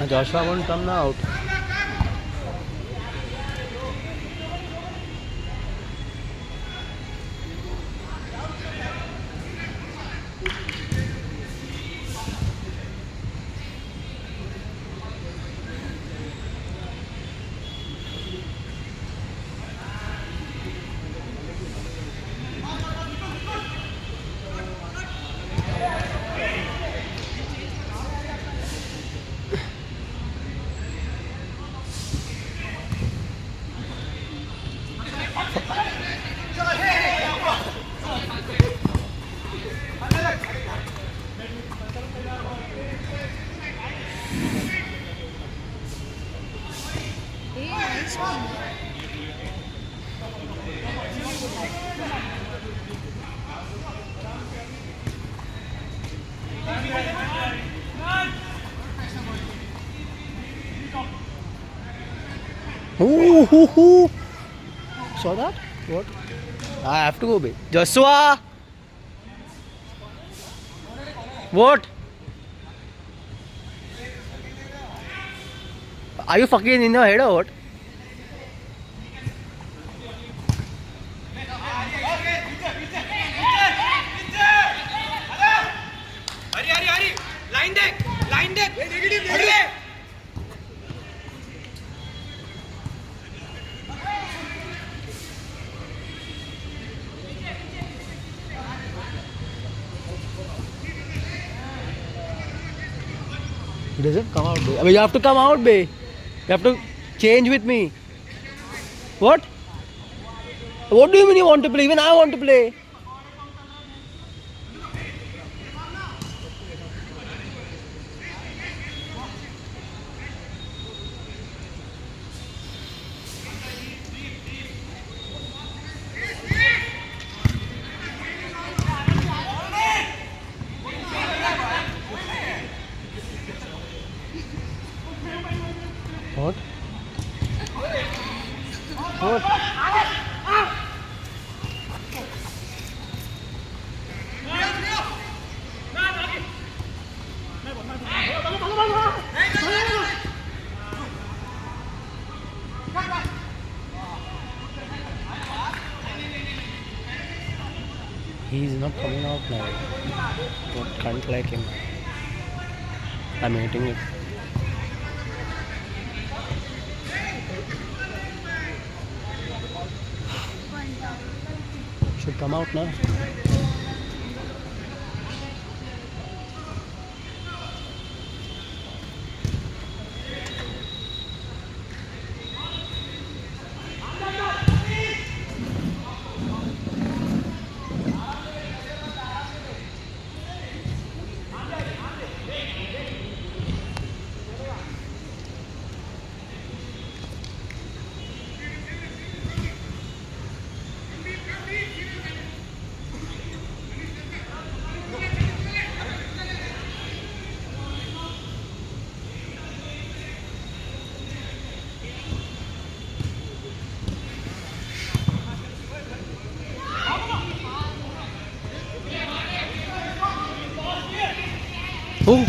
Joshua won't come now out. Ooh. Saw that? What? I have to go, babe. Joshua! What? Are you fucking in your head or what? Hurry! Line deck! Hurry! He doesn't come out, babe. I mean, you have to come out, babe. You have to change with me. What? What do you mean you want to play? Even I want to play. What? What? He's not coming out now. What can't like him. I'm hating it. Should come out now. Who?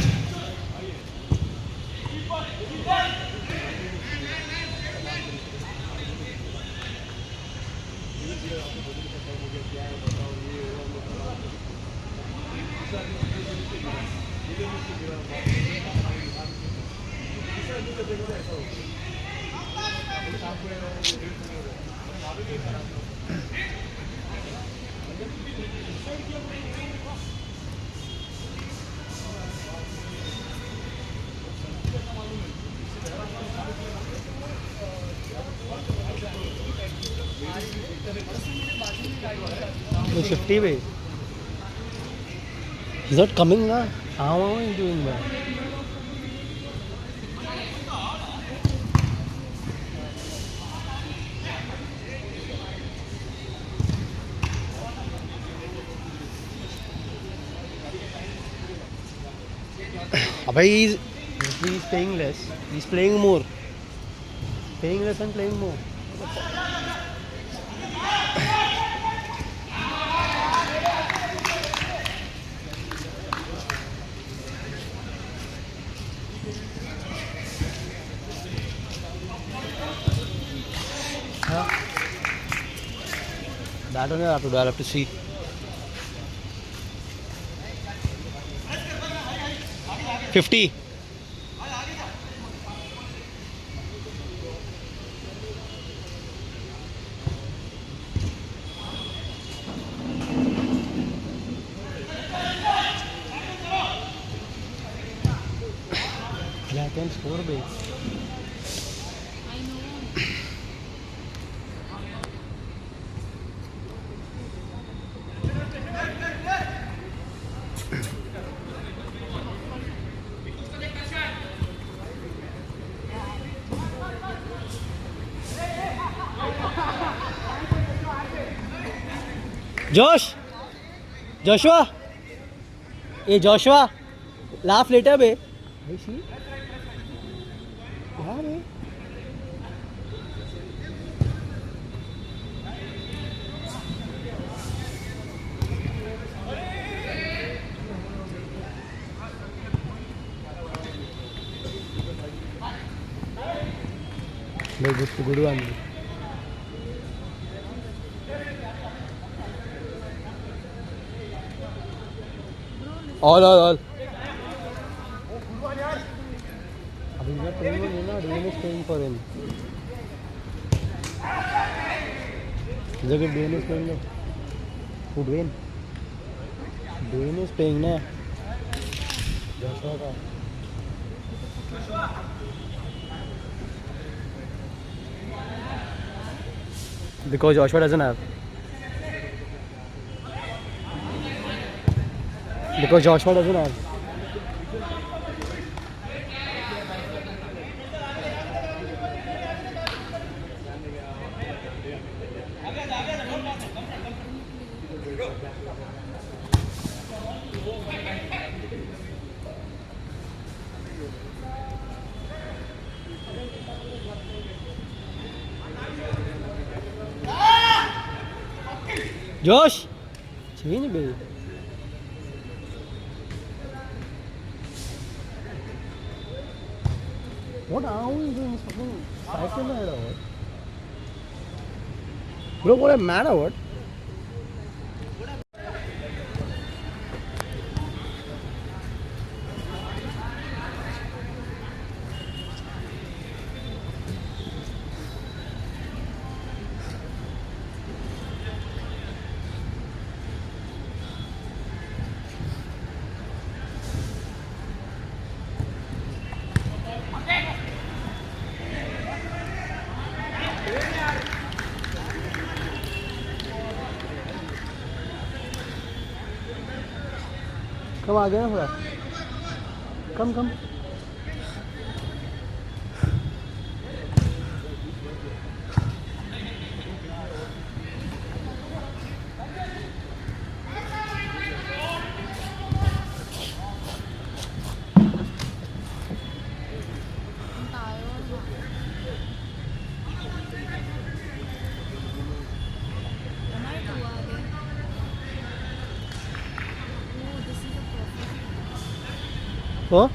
The 50 way. He's not coming now. How am I doing that? Abhay, he's playing less. He's playing more. Playing less and playing more. That only I have to do. I'll have to see. $50. I can score big. Josh! Joshua! Hey Joshua! Laugh later, babe. I see. Yeah, babe. Good one. All. He's not playing him, Dwayne is playing for him. Look at Dwayne is playing now. Who Dwayne? Dwayne is playing now. Joshua ka. Because Joshua doesn't have. Because Joshua doesn't have. Josh! Change, baby. What are you doing? Fucking cycle mad or what? Bro, what am I mad or what? Come आ गया ना थोड़ा कम Oh?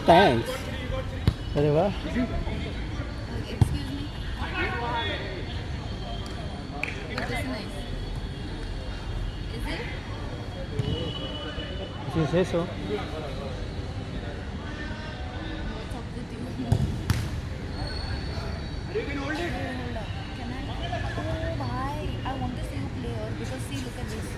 Thanks. अरे वाह. Excuse me. This is nice. Is it? If you say so. What's up with you? You can hold it. Can I? Oh, why? I want to see you play or because see, look at this.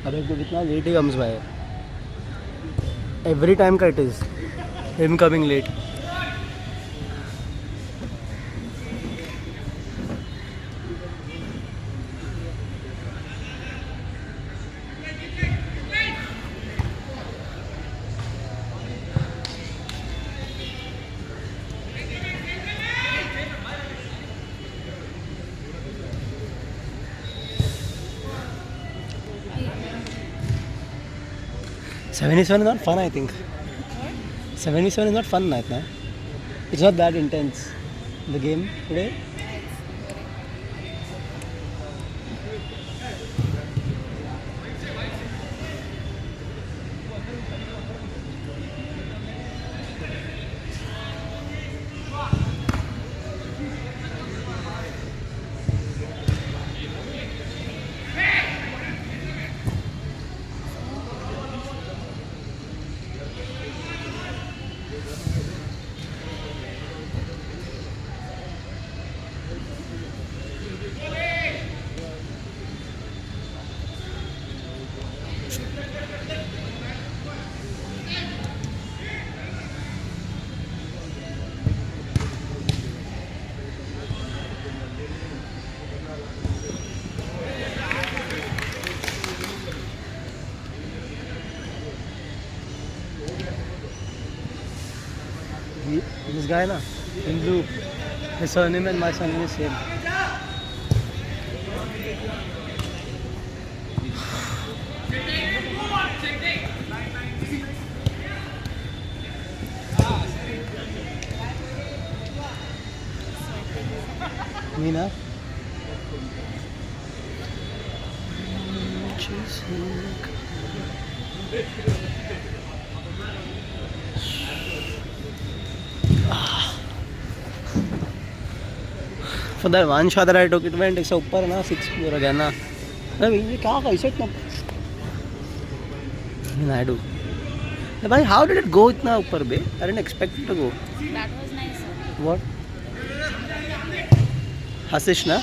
अबे तो कितना late he comes भाई. Every time का it is. Him coming late. $77 is not fun, I think. 7v7 is not fun, Naitna. It's not that intense. The game today. This guy na, in blue, his surname and my surname is same. Meena? For that one shot that I took, it went इससे ऊपर ना 6 पूरा गया ना. अरे ये क्या कैसे इतना? I do. भाई, how did it go इतना ऊपर बे? I didn't expect it to go. That was nice. Sir. What? Hasish ना?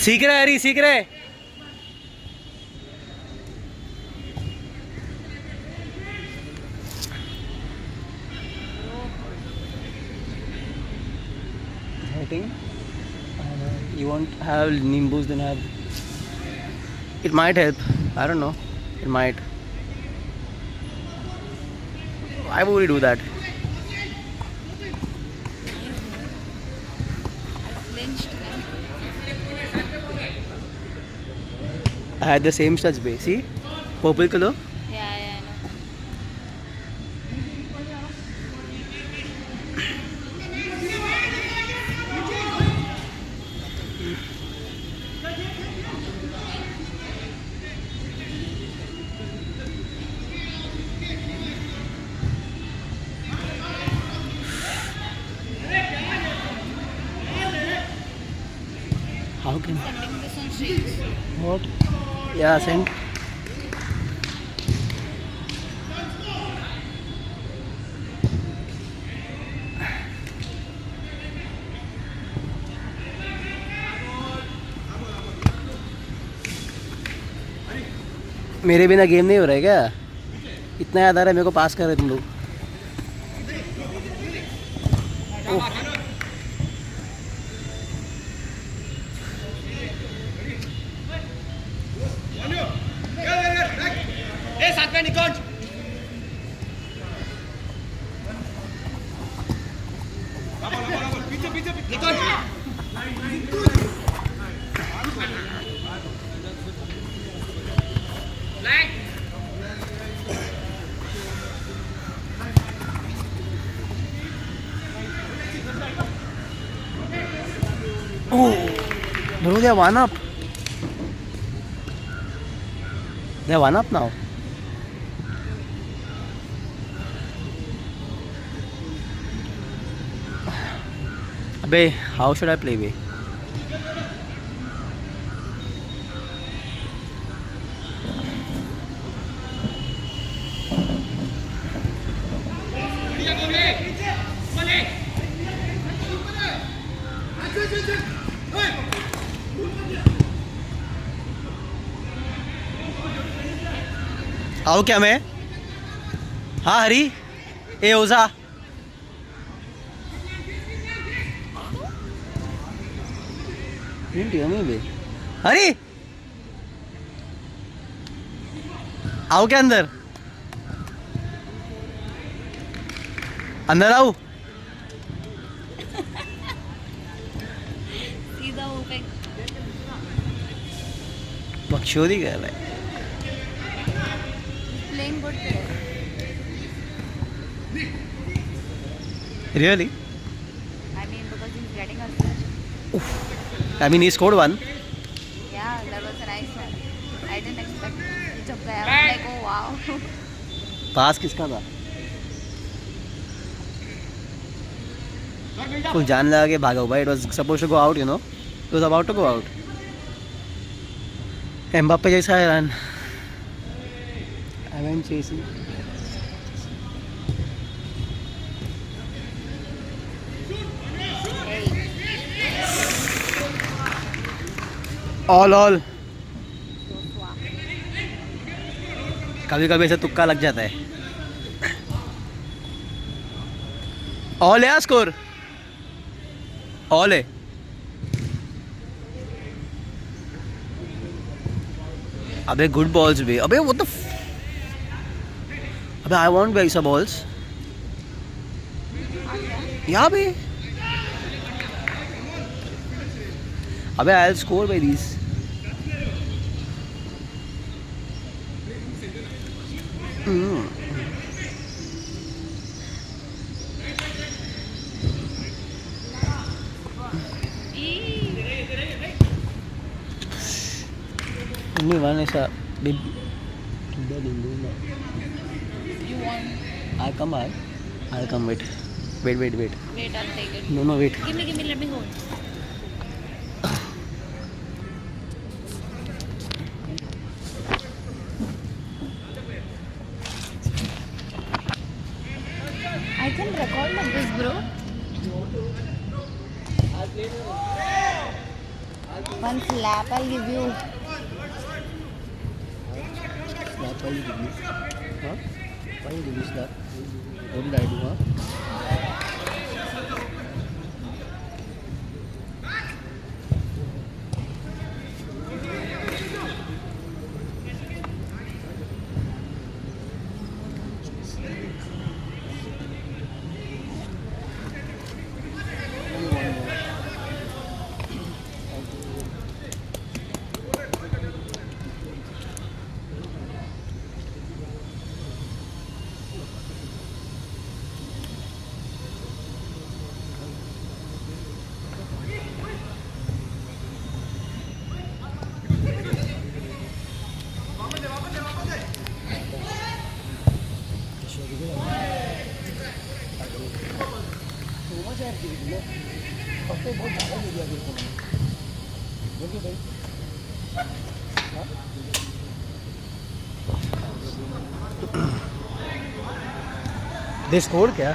सीख रहा है हरी, सीख रहा है. You won't have Nimbus, then have. It might help. I don't know. It might. Why would we do that? I flinched. I had the same touch base. See? Purple color. Yeah, I know. How can? Sending this on streams. What? Yeah, send. मेरे बिना game नहीं हो रहा है क्या? इतना याद आ रहा है मेरे को, पास कर रहे तुम लोग. साथ में निकोज. पीछे पीछे निकोज. Oh, bro, they are one up. They are one up now. Abe, how should I play, be? आओ क्या मैं? हाँ हरी, ए ओजा. हरी, आओ क्या अंदर? अंदर आओ. सीधा वो पे बकचोदी कर रहा है. Playing good today. Really? I mean, because he's getting assist. I mean, he scored one. Yeah, that was a nice one. I didn't expect it. जब गया, I was like, oh wow. पास किसका था? कुछ जान लगा के भागा हुआ. It was supposed to go out, you know. It was about to go out. Mbappe जैसा है run. I went chasing. All. कभी कभी ऐसा तुक्का लग जाता है. ऑल है स्कोर. ऑल है. अबे गुड बॉल्स भी. अबे वो तो अबे आई वांट वैसा बॉल्स. यहाँ भी. अबे I will score by this. Only one is a big. You want? I'll come. I'll come. Wait. Wait, I'll take it. No, wait. Give me, let me hold. I can record like this, bro. One slap I'll give you. Slap, why you give me? Huh? Why you give me slap? What did I do, huh? They scored क्या?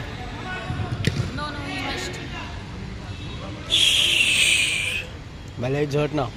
No, he missed. My legs hurt now.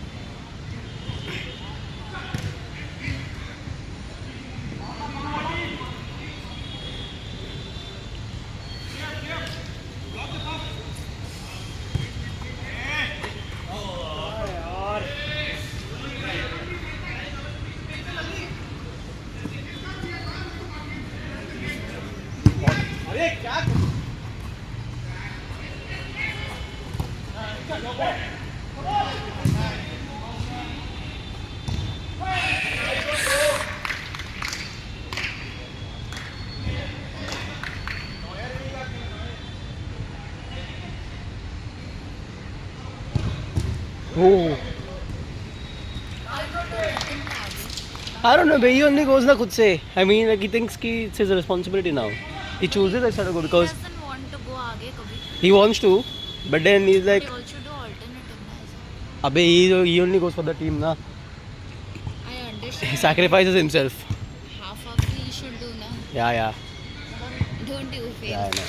Oh. I don't know, but he only goes na khud se. I mean, like he thinks ki it's his responsibility now. He chooses like to go because He doesn't want to go आगे कभी. he wants to, but then he's like, He also do alternative match. अबे he only goes for the team na. I He understand. sacrifices himself. Half of you should do na. Yeah. Don't you fail? Yeah, I know.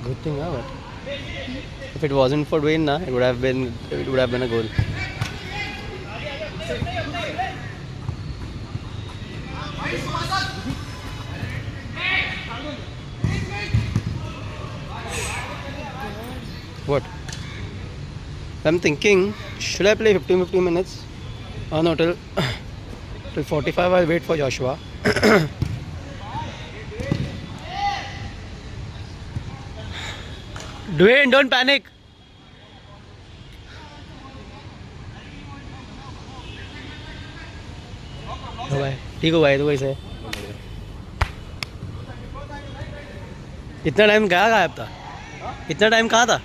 Good thing, huh? But if it wasn't for Dwayne, na, it would have been a goal. What? I'm thinking, should I play 15 minutes? Oh no, till 45 I'll wait for Joshua. Dwayne, don't panic. हो भाई, ठीक हो भाई, तो कैसे है? इतना time कहाँ गायब था? इतना टाइम कहाँ था?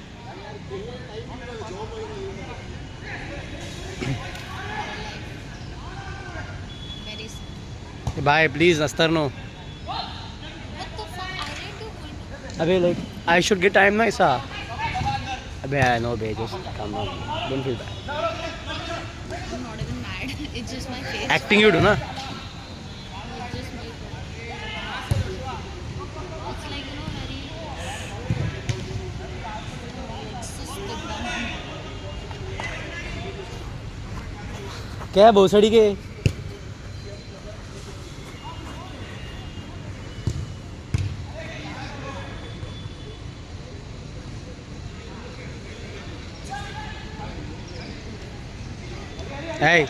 Very soon. भाई प्लीज नस्तर no. What the fuck? I didn't do अबे like I should get time ना ऐसा. अबे आई नो बे, just calm down, don't feel bad. I'm not even mad. It's just my face. Acting you do ना. It's just my It's like, you know, very. It's just the ground. क्या है भोसड़ी के? Hey.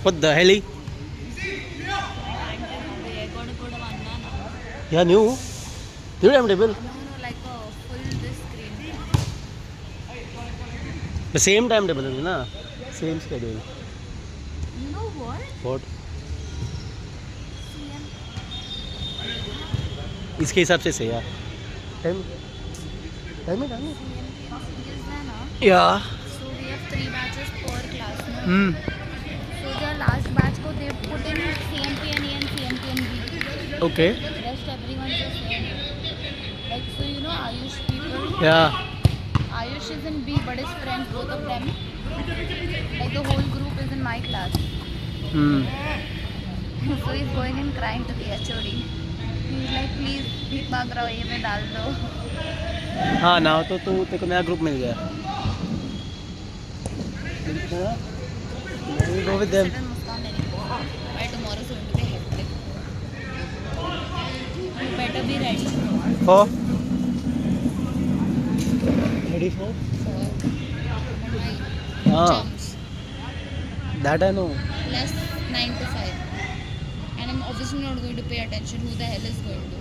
What the hell? Yeah, new. New timetable. No, like a full this screen. The same timetable, na? Same schedule. You know what? What? CM. इसके हिसाब से सही है. Time. Time it. CM is there na? Yeah. So we have 3 batches per class. No? Hmm. So the last batch ko they put in CMPNE and CMPNB. Okay. Rest everyone is the same. Like, so you know Ayush people. Yeah. Ayush is in B, but his friends, both of them. Like the whole group is in my class. Hmm. So he's going and crying to the HOD. He's like, please भीख मांग रहा हूँ ये में डाल दो. हाँ ना तो तेरे को नया ग्रुप मिल गया. You go with them. Sit and Muskan anymore. By tomorrow is going to be hectic. You better be ready For? Ready for? for my हाँ. chums. That I know. Plus 9 to 5. And I'm obviously not going to pay attention who the hell is going to.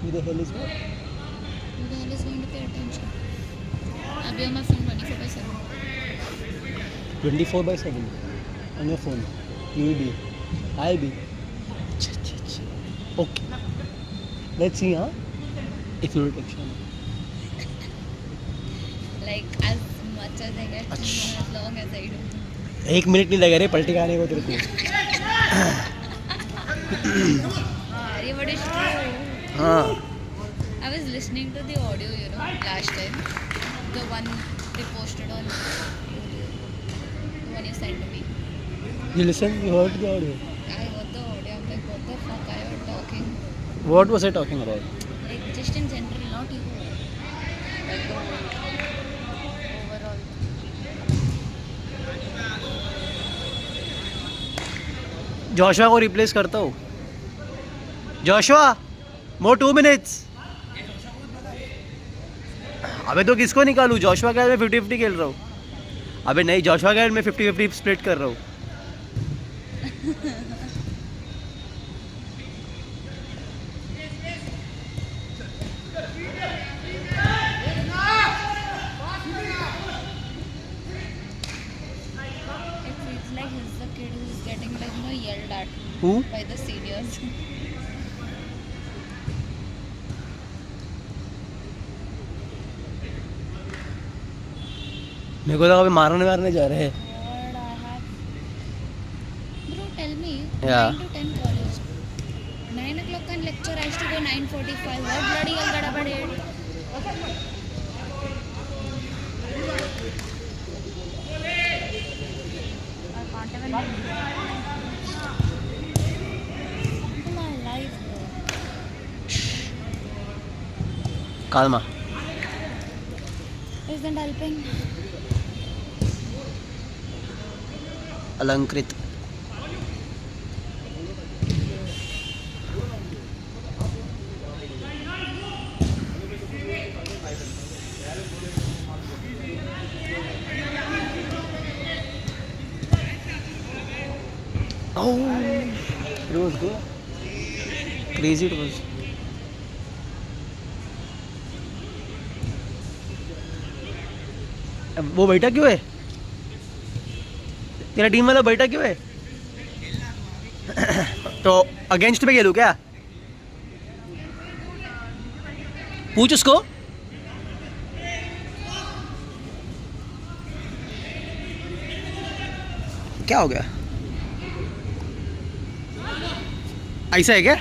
Who the hell is what? Who the hell is going to pay attention? I'll be on my phone 24/7. 24/7 on your phone. You will be. I'll be. Okay. Let's see, huh? If you will take Shana. Like as much as I get to know, as long as I do. 1 minute नहीं लगा रे पलटी खाने को तेरे को. Yeah, but it's true. हाँ. I was listening to the audio, you know, last time. The one they posted on YouTube. The one you sent to me. You listen? You heard the audio? I heard the audio. I'm like, what the fuck are you talking? What was I talking about? Like, just in general, not you. Like, the whole overall. Joshua को replace करता हूँ. Joshua, more 2 minutes. अबे तो किसको निकालूं? Joshua के में 50-50 खेल रहा हूँ. अबे नहीं, जोशुआ के में 50-50 स्प्लिट कर रहा हूँ. It feels like he's the kid who's getting, like, you know, yelled at Who? by the seniors. मेरे को लगा अभी मारने जा रहे हैं. What I have. Bro, tell me. Yeah. 9 to 10 college. 9 o'clock can lecture. I used to go 9:45. What bloody hell gadabade? I can't even my life, bro. Calma. Isn't helping. अलंकृत। Oh, it was good. Crazy it was. अब वो बैठा क्यों है? तेरा team वाला बैठा क्यों है? तो अगेंस्ट पे खेलूं क्या? पूछ उसको। क्या हो गया? ऐसा है क्या?